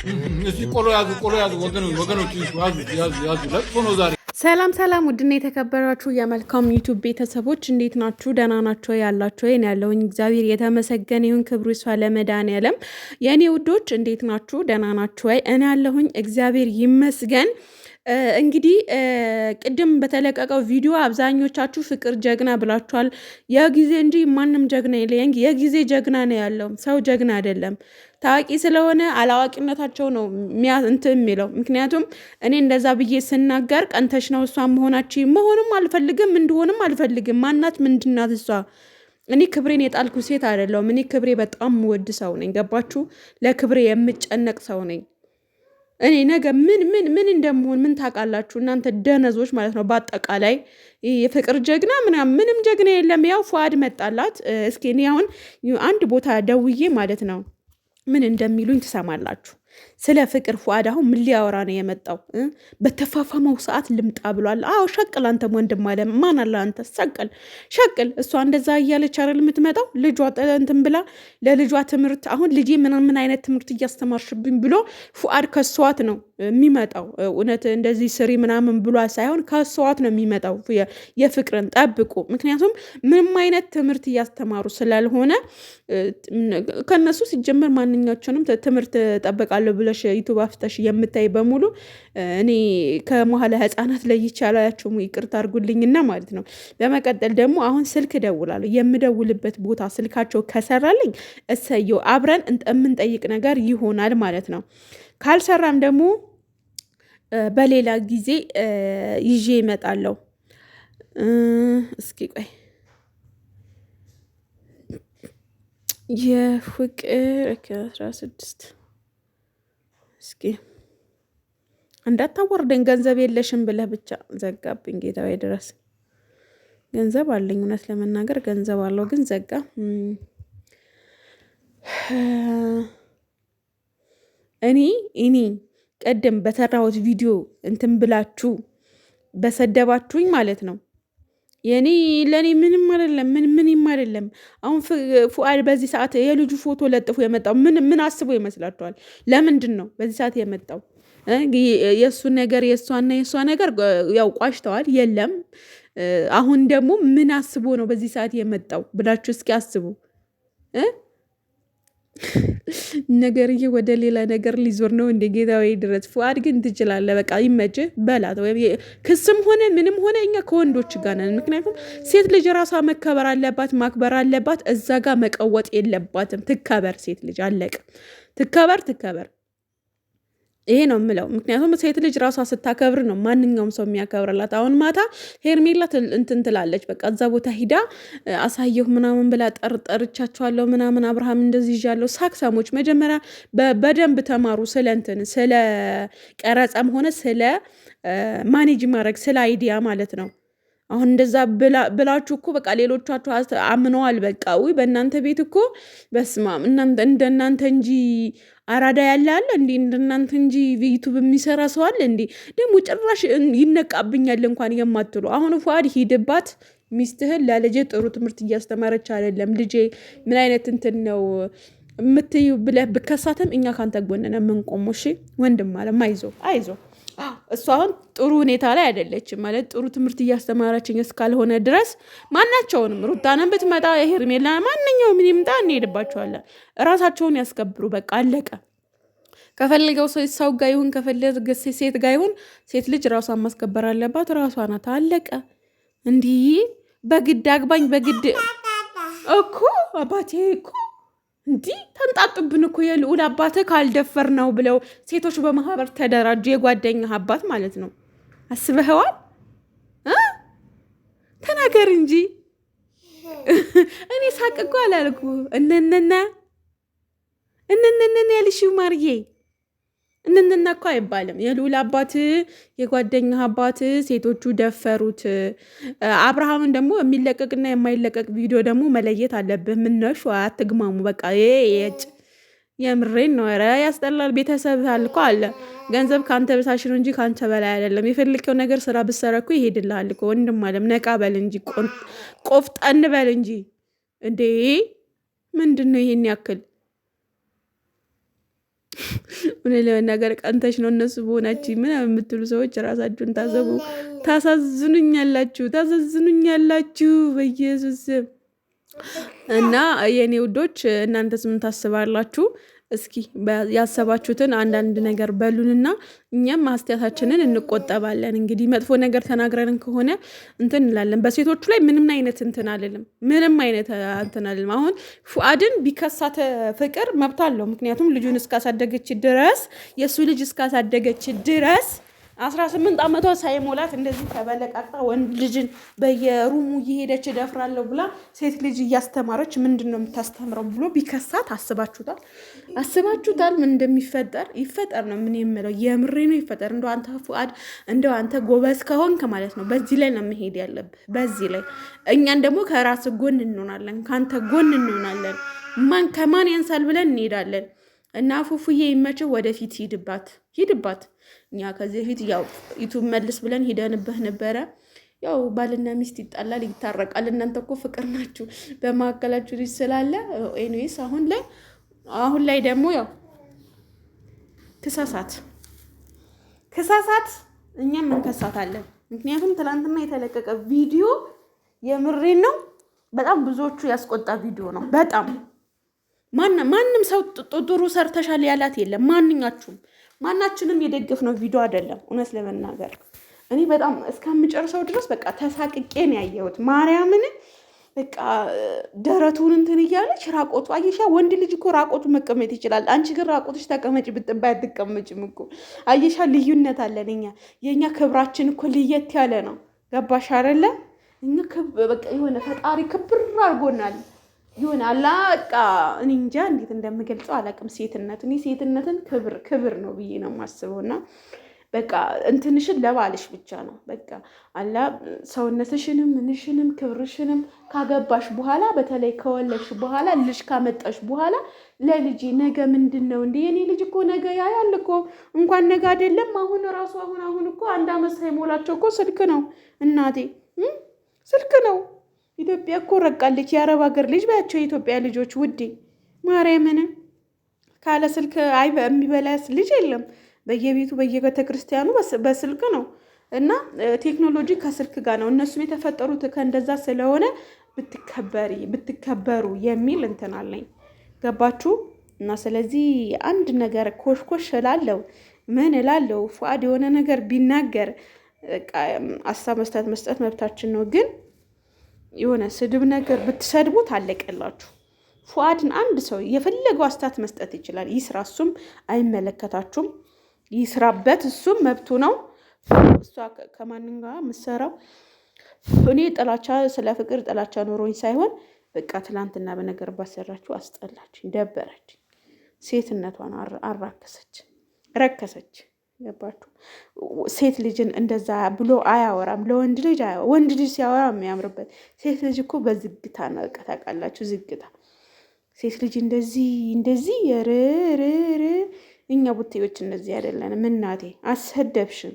እስቲ ቆሎ ያዙ ወገኖች ያዙ ለቅሶ ነው ዛሬ። ሰላም ሰላም፣ ውድና የተከበራችሁ የመልካም ዩቲዩብ ቤተሰቦች እንዴት ናችሁ? ደህና ናችሁ ያላችሁ? እኔ ያለሁኝ እግዚአብሔር የተመሰገነ ይሁን፣ ክብሩ ይስፋ ለመድኃኔዓለም። የእኔ ውዶች እንዴት ናችሁ? ደህና ናችሁ ወይ? እኔ ያለሁኝ እግዚአብሔር ይመስገን። እንግዲህ ቅድም በተለቀቀው ቪዲዮ አብዛኞቻችሁ ፍቅር ጀግና ብላችኋል። የጊዜ እንጂ ማንም ጀግና የለም። የጊዜ ጀግና ነው ያለው፣ ሰው ጀግና አይደለም። ታዋቂ ስለሆነ አላዋቂነታቸው ነው እንትን የሚለው። ምክንያቱም እኔ እንደዛ ብዬ ስናገር ቀንተሽ ነው እሷ መሆንም አልፈልግም እንድሆንም አልፈልግም። ማናት ምንድናት እሷ? እኔ ክብሬን የጣልኩ ሴት አይደለሁም። እኔ ክብሬ በጣም ወድ ሰው ነኝ። ገባችሁ? ለክብሬ የምጨነቅ ሰው ነኝ። እኔ ነገ ምን እንደምሆን ምን ታውቃላችሁ እናንተ ደነዞች ማለት ነው። በአጠቃላይ የፍቅር ጀግና ምንም ጀግና የለም። ያው ፉአድ መጣላት። እስኪ እኔ አሁን አንድ ቦታ ደውዬ ማለት ነው ምን እንደሚሉኝ ትሰማላችሁ። ስለ ፍቅር ፉአድ አሁን ምን ሊያወራ ነው የመጣው? በተፋፋመው ሰዓት ልምጣ ብሏል። አዎ ሸቅል፣ አንተም ወንድም አለ ማን አለ አንተ ሸቅል። እሷ እንደዛ እያለች አይደል የምትመጣው? ልጇ እንትን ብላ ለልጇ ትምህርት አሁን ልጄ ምን አይነት ትምህርት እያስተማርሽብኝ ብሎ ፉአድ ከሷት ነው የሚመጣው። እውነት እንደዚህ ስሪ ምናምን ብሏ ሳይሆን ከሷት ነው የሚመጣው። የፍቅርን ጠብቁ። ምክንያቱም ምንም አይነት ትምህርት እያስተማሩ ስላልሆነ ከነሱ ሲጀመር ማንኛቸውንም ትምህርት ጠብቃለሁ ብለሽ ዩቱብ አፍተሽ የምታይ በሙሉ እኔ ከመሀለ ህፃናት ላይ ይቻላችሁም ይቅርታ አድርጉልኝና ማለት ነው። በመቀጠል ደግሞ አሁን ስልክ እደውላለሁ። የምደውልበት ቦታ ስልካቸው ከሰራልኝ እሰየው፣ አብረን የምንጠይቅ ነገር ይሆናል ማለት ነው። ካልሰራም ደግሞ በሌላ ጊዜ ይዤ እመጣለሁ። እስኪ ቆይ የፍቅር 16 እስኪ እንዳታወርደኝ ገንዘብ የለሽም ብለህ ብቻ ዘጋብኝ። ጌታዬ ድረስ ገንዘብ አለኝ፣ እውነት ለመናገር ገንዘብ አለው፣ ግን ዘጋ። እኔ ቀደም በሰራሁት ቪዲዮ እንትን ብላችሁ በሰደባችሁኝ ማለት ነው። ለእኔ ምንም አይደለም፣ ምንም አይደለም። አሁን ፉአድ በዚህ ሰዓት የልጁ ፎቶ ለጥፎ የመጣው ምን አስቦ ይመስላችኋል? ለምንድን ነው በዚህ ሰዓት የመጣው? የእሱ ነገር የእሷና የእሷ ነገር ያው ቋሽተዋል፣ የለም። አሁን ደግሞ ምን አስቦ ነው በዚህ ሰዓት የመጣው ብላችሁ እስኪ አስቡ። ነገርዬ ወደ ሌላ ነገር ሊዞር ነው እንደ ጌታዬ ድረስ። ፉአድ ግን ትችላለህ፣ በቃ ይመችህ በላት። ወይም ክስም ሆነ ምንም ሆነ እኛ ከወንዶች ጋር ነን። ምክንያቱም ሴት ልጅ ራሷ መከበር አለባት፣ ማክበር አለባት። እዛ ጋር መቀወጥ የለባትም። ትከበር፣ ሴት ልጅ አለቅ። ትከበር። ይሄ ነው የምለው። ምክንያቱም ሴት ልጅ ራሷ ስታከብር ነው ማንኛውም ሰው የሚያከብርላት። አሁን ማታ ሄርሜላ እንትን ትላለች፣ በቃ እዛ ቦታ ሂዳ አሳየሁ ምናምን ብላ ጠርቻቸዋለሁ ምናምን አብርሃም እንደዚህ ይዣለሁ። ሳክሳሞች መጀመሪያ በደንብ ተማሩ፣ ስለ እንትን ስለ ቀረጻም ሆነ ስለ ማኔጅ ማድረግ ስለ አይዲያ ማለት ነው። አሁን እንደዛ ብላችሁ እኮ በቃ ሌሎቻችሁ አምነዋል። በቃ በእናንተ ቤት እኮ በስማም እንደናንተ እንጂ አራዳ ያለ አለ እንዴ? እንደናንተ እንጂ ዩቱብ የሚሰራ ሰው አለ እንዴ? ደግሞ ጭራሽ ይነቃብኛል እንኳን የማትሉ። አሁን ፉአድ ሂድባት፣ ሚስትህን ለልጄ ጥሩ ትምህርት እያስተማረች አይደለም፣ ልጄ ምን አይነት እንትን ነው የምትዩ ብለህ ብከሳትም እኛ ካንተ ጎን ነን የምንቆመው። እሺ ወንድም አለ አይዞ። እሷ አሁን ጥሩ ሁኔታ ላይ አይደለችም ማለት ጥሩ ትምህርት እያስተማረችኝ እስካልሆነ ድረስ ማናቸውንም ሩታንን ብትመጣ ሄርሜላ ማንኛውም ምን ይምጣ እንሄድባቸዋለን። እራሳቸውን ያስከብሩ። በቃ አለቀ። ከፈለገው ሰው ጋር ይሁን ከፈለገ ሴት ጋር ይሁን ሴት ልጅ ራሷን ማስከበር አለባት። ራሷ ናት። አለቀ። እንዲህ በግድ አግባኝ በግድ እኮ አባቴ እኮ እንዲህ ተንጣጡብን እኮ የልዑል አባትህ ካልደፈር ነው ብለው ሴቶች በማህበር ተደራጁ። የጓደኛ አባት ማለት ነው። አስበኸዋል? ተናገር እንጂ እኔ ሳቅ እኮ አላልኩ። እነነነ ያልሽው ማርዬ እንንና እኮ አይባልም። የልዑል አባት የጓደኛ አባት ሴቶቹ ደፈሩት። አብርሃምን ደግሞ የሚለቀቅና የማይለቀቅ ቪዲዮ ደግሞ መለየት አለብህ። ምነሽ አትግማሙ። በቃ የምሬን ነው። ኧረ ያስጠላል። ቤተሰብ አልኮ አለ ገንዘብ ከአንተ በታች ነው እንጂ ከአንተ በላይ አይደለም። የፈለከው ነገር ስራ ብትሰራ እኮ ይሄድልሃል እኮ። ወንድም አለም ነቃ በል እንጂ ቆፍጠን በል እንጂ እንዴ! ምንድን ነው ይሄን ያክል ምን ለነገር ቀንተሽ ነው እነሱ በሆናችሁ ምን የምትሉ ሰዎች ራሳችሁን ታዘቡ። ታሳዝኑኛላችሁ በኢየሱስ እና የኔ ውዶች እናንተስ ምን ታስባላችሁ? እስኪ ያሰባችሁትን አንዳንድ ነገር በሉንና እኛም አስተያየታችንን እንቆጠባለን። እንግዲህ መጥፎ ነገር ተናግረን ከሆነ እንትን እንላለን። በሴቶቹ ላይ ምንም አይነት እንትን አልልም፣ ምንም አይነት እንትን አልልም። አሁን ፉአድን ቢከሳት ፍቅር መብት አለው። ምክንያቱም ልጁን እስካሳደገች ድረስ የእሱ ልጅ እስካሳደገች ድረስ 18 ዓመቷ ሳይሞላት እንደዚህ ተበለቃቅጣ ወንድ ልጅን በየሩሙ እየሄደች እደፍራለሁ ብላ ሴት ልጅ እያስተማረች ምንድን ነው የምታስተምረው ብሎ ቢከሳት አስባችሁታል? ምን እንደሚፈጠር ይፈጠር ነው ምን የምለው። የምሬ ነው ይፈጠር። እንደው አንተ ፉአድ እንደው አንተ ጎበዝ ከሆንክ ማለት ነው በዚህ ላይ ነው መሄድ ያለብህ። በዚህ ላይ እኛን ደግሞ ከራስ ጎን እንሆናለን፣ ከአንተ ጎን እንሆናለን። ማን ከማን ያንሳል ብለን እንሄዳለን። እና ፉፉዬ ይመችህ፣ ወደፊት ሂድባት። እኛ ከዚህ በፊት ያው ዩቱብ መልስ ብለን ሄደንብህ ነበረ። ያው ባልና ሚስት ይጣላል ይታረቃል። እናንተ እኮ ፍቅር ናችሁ፣ በመካከላችሁ ልጅ ስላለ ኤኒዌይስ አሁን ላይ ደግሞ ያው ክሳሳት እኛም እንከሳታለን። ምክንያቱም ትናንትና የተለቀቀ ቪዲዮ የምሬን ነው በጣም ብዙዎቹ ያስቆጣ ቪዲዮ ነው። በጣም ማንም ሰው ጥሩ ሰርተሻል ያላት የለም። ማናችንም የደገፍነው ቪዲዮ አይደለም። እውነት ለመናገር እኔ በጣም እስከምጨርሰው ድረስ በቃ ተሳቅቄ ነው ያየሁት። ማርያምን በቃ ደረቱን እንትን እያለች ራቆቱ አየሻ። ወንድ ልጅ እኮ ራቆቱ መቀመጥ ይችላል። አንቺ ግን ራቆትሽ ተቀመጭ ብትባይ አትቀመጭም እኮ አየሻ። ልዩነት አለን እኛ። የእኛ ክብራችን እኮ ልየት ያለ ነው። ገባሽ አይደለ? እኛ በቃ የሆነ ፈጣሪ ክብር አድርጎናል። ይሁን አላቃ እኔ እንጃ እንዴት እንደምገልጸው አላቅም። ሴትነትን ክብር ነው ብዬ ነው የማስበውና በቃ እንትንሽን ለባልሽ ብቻ ነው በቃ አላ ሰውነትሽንም ምንሽንም ክብርሽንም ካገባሽ በኋላ በተለይ ከወለድሽ በኋላ ልጅ ካመጣሽ በኋላ ለልጅ ነገ ምንድነው እንዴ የኔ ልጅ እኮ ነገ ያያል እኮ እንኳን ነገ አይደለም አሁን እኮ 1 ዓመት ሳይሞላቸው እኮ ስልክ ነው እናቴ ስልክ ነው። ኢትዮጵያ እኮ ረቃለች። የአረብ ሀገር ልጅ ባያቸው የኢትዮጵያ ልጆች ውዴ ማርያምን ካለ ስልክ የሚበላስ ልጅ የለም። በየቤቱ በየቤተ ክርስቲያኑ በስልክ ነው። እና ቴክኖሎጂ ከስልክ ጋር ነው። እነሱም የተፈጠሩት ከእንደዛ ስለሆነ ብትከበሩ የሚል እንትን አለኝ። ገባችሁ? እና ስለዚህ አንድ ነገር ኮሽኮሽ እላለሁ ምን እላለሁ ፉአድ የሆነ ነገር ቢናገር ሀሳብ መስጠት መብታችን ነው። ግን የሆነ ስድብ ነገር ብትሰድቡት አለቀላችሁ። ፉአድን አንድ ሰው የፈለገው አስተያየት መስጠት ይችላል። ይስራ፣ እሱም አይመለከታችሁም። ይስራበት፣ እሱም መብቱ ነው። እሷ ከማንም ጋር የምትሰራው እኔ ስለ ፍቅር ጥላቻ ኖሮኝ ሳይሆን በቃ ትላንትና በነገር ባሰራችሁ አስጠላችኝ፣ ደበረች። ሴትነቷን ረከሰች። ገባችሁ? ሴት ልጅን እንደዛ ብሎ አያወራም። ለወንድ ልጅ ወንድ ልጅ ሲያወራ የሚያምርበት። ሴት ልጅ እኮ በዝግታ ነው። በቃ ታውቃላችሁ፣ ዝግታ። ሴት ልጅ እንደዚህ የርርር እኛ ቡቴዎች እንደዚህ አይደለንም። እናቴ አሰደብሽን።